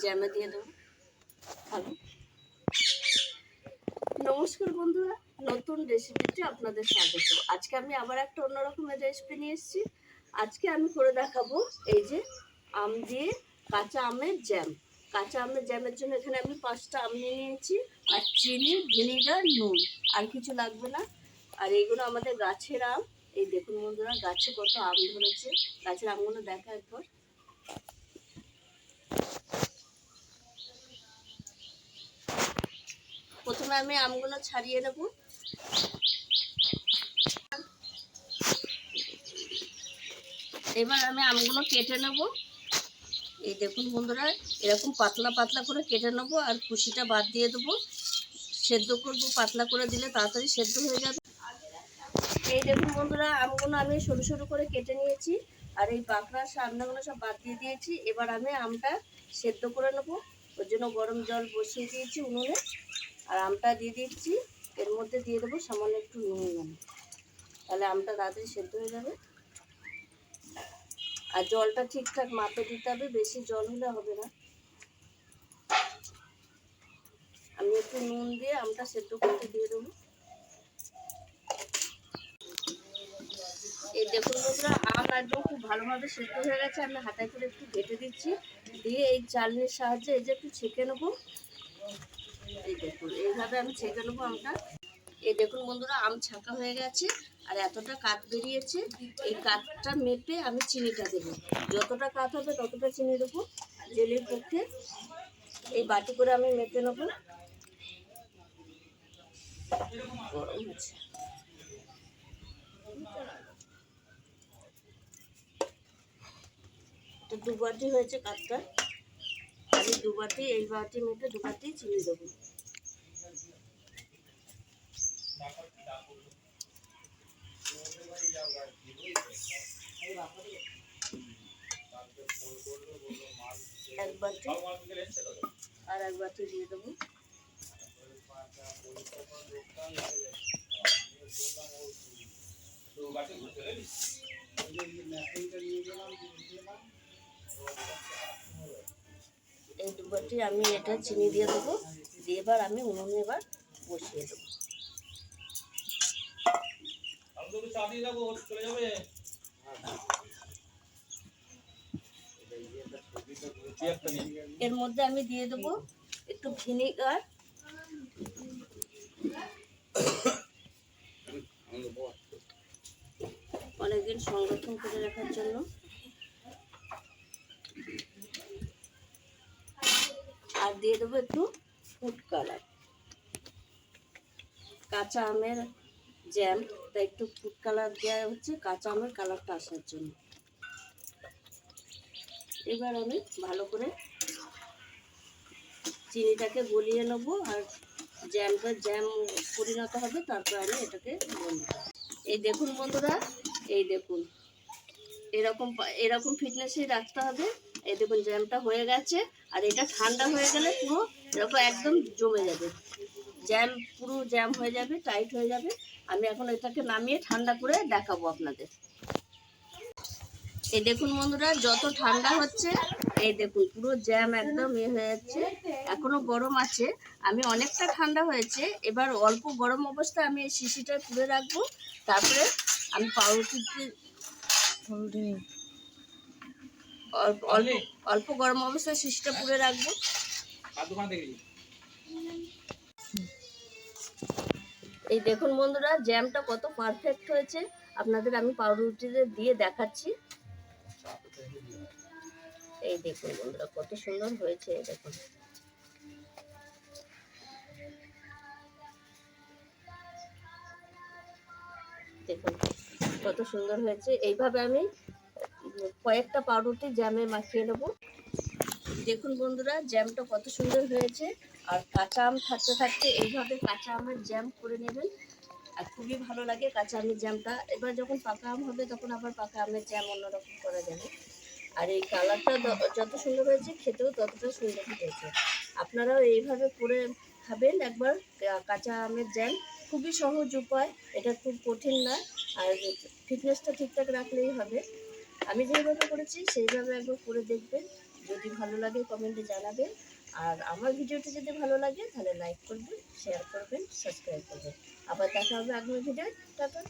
জ্যামে দিয়ে দেবো। ভালো। নমস্কার বন্ধুরা, নতুন রেসিপিতে আপনাদের স্বাগত। আজকে আমি আবার একটা অন্য রকমের রেসিপি নিয়ে এসেছি। আজকে আমি করে দেখাবো এই যে আম দিয়ে কাঁচা আমের জ্যাম। কাঁচা আমের জ্যামের জন্য এখানে আমি 5টা আম নিয়ে নিয়েছি, আর চিনি, ভিনেগার, নুন, আর কিছু লাগবে না। আর এইগুলো আমাদের গাছের আম। এই দেখুন বন্ধুরা, গাছে কত আম ধরেছে। গাছের আমগুলো দেখা একবার। প্রথমে আমি আমগুলো ছাড়িয়ে নেব। এবার আমি আমগুলো কেটে নেব। এই দেখুন বন্ধুরা, এরকম পাতলা পাতলা করে কেটে নেব, আর কুশিটা বাদ দিয়ে দেবো। সেদ্ধ করব, পাতলা করে দিলে তাড়াতাড়ি সেদ্ধ হয়ে যাবে। এই দেখুন বন্ধুরা, আমগুলো আমি সরু সরু করে কেটে নিয়েছি, আর এই পাকড়া সামনাগুলো সব বাদ দিয়ে দিয়েছি। এবার আমি আমটা সেদ্ধ করে নেব। ওর জন্য গরম জল বসিয়ে দিয়েছি উনুনে, আর আমটা দিয়ে দিচ্ছি। এর মধ্যে দিয়ে দেবো সামান্য একটু নুন, তাহলে আমটা তাড়াতাড়ি সেদ্ধ হয়ে যাবে। আর জলটা ঠিকঠাক মাপে দিতে হবে, বেশি জল হলে হবে না। আমি একটু নুন দিয়ে আমটা সেদ্ধ করতে দিয়ে দেবো। এই দেখুন বন্ধুরা, আম একদম খুব ভালোভাবে সেদ্ধ হয়ে গেছে। আমি হাতায় করে একটু ঘেটে দিচ্ছি, দিয়ে এই চালনির সাহায্যে এই যে একটু ছেঁকে নেবো। এই দেখুন, এইভাবে আমি ছেঁকে নেবো আমটা। এই দেখুন বন্ধুরা, আম ছাঁকা হয়ে গেছে, আর এতটা কাঠ বেরিয়েছে। এই কাঠটা মেপে আমি চিনিটা দেবো। যতটা কাঠ হবে ততটা চিনি দেবো জেলের পক্ষে। এই বাটি করে আমি মেপে নেবো। গরম আছে, তো 2 বাটি হয়েছে কাঠটা। আমি 2 বাটি, এই বাটি মেপে 2 বাটি চিনি দেবো। এক বাটি, আর এক বাটি দিয়ে দেবো। এই 2 বাটি আমি এটা চিনি দিয়ে দেবো, দিয়ে এবার আমি উনুনে এবার বসিয়ে দেবো। এর মধ্যে আমি দিয়ে দেবো একটু ভিনেগার, অনেকদিন সংরক্ষণ করে রাখার জন্য। আর দিয়ে দেবো একটু ফুড কালার। কাঁচা আমের জ্যাম, তাই একটু ফুড কালার দেওয়া হচ্ছে কাঁচা আমের কালারটা আসার জন্য। এবার আমি ভালো করে চিনিটাকে গলিয়ে নেবো, আর জ্যামটা জ্যাম পরিণত হবে, তারপর আমি এটাকে বন্ধ করব। এই দেখুন বন্ধুরা, এই দেখুন এরকম এরকম ফিটনেসই রাখতে হবে। এই দেখুন জ্যামটা হয়ে গেছে, আর এটা ঠান্ডা হয়ে গেলে পুরো এরকম একদম জমে যাবে, জ্যাম পুরো জ্যাম হয়ে যাবে, টাইট হয়ে যাবে। আমি এখন এটাকে নামিয়ে ঠান্ডা করে দেখাবো আপনাদের। এই দেখুন বন্ধুরা, যত ঠান্ডা হচ্ছে এই দেখুন পুরো জ্যাম একদম হয়ে যাচ্ছে। এখনো গরম আছে, আমি অনেকটা ঠান্ডা হয়েছে। এবার অল্প গরম অবস্থায় আমি এই শিশিটা পুড়ে রাখবো। তারপরে আমি পাউরুটিতে অল্প গরম অবস্থায় শিশিটা পুড়ে রাখবো। এই দেখুন বন্ধুরা, জ্যামটা কত পারফেক্ট হয়েছে। আপনাদের আমি পাউরুটিতে দিয়ে দেখাচ্ছি। এই দেখুন বন্ধুরা, কত সুন্দর হয়েছে। দেখুন দেখুন কত সুন্দর হয়েছে। এইভাবে আমি কয়েকটা পাউরুটি জ্যামে মাখিয়ে নেব। দেখুন বন্ধুরা, জ্যামটা কত সুন্দর হয়েছে। আর কাঁচা আম থাকতে থাকতে এইভাবে কাঁচা আমের জ্যাম করে নেবেন, আর খুবই ভালো লাগে কাঁচা আমের জ্যামটা। এবার যখন পাকা আম হবে তখন আবার পাকা আমের জ্যাম অন্যরকম করা যাবে। আর এই কালারটা যত সুন্দর হয়েছে, খেতেও ততটা সুন্দর হয়েছে। আপনারাও এইভাবে করে খাবেন একবার কাঁচা আমের জ্যাম। খুবই সহজ উপায়, এটা খুব কঠিন না। আর ফিটনেসটা ঠিকঠাক রাখলেই হবে। আমি যেভাবে করেছি সেইভাবে একবার করে দেখবেন। যদি ভালো ভালো লাগে কমেন্টে জানাবেন। আর আমার ভিডিওটি যদি ভালো লাগে তাহলে লাইক করবেন, শেয়ার করবেন, সাবস্ক্রাইব করবেন। আবার দেখা হবে আগামী ভিডিও। টাটা।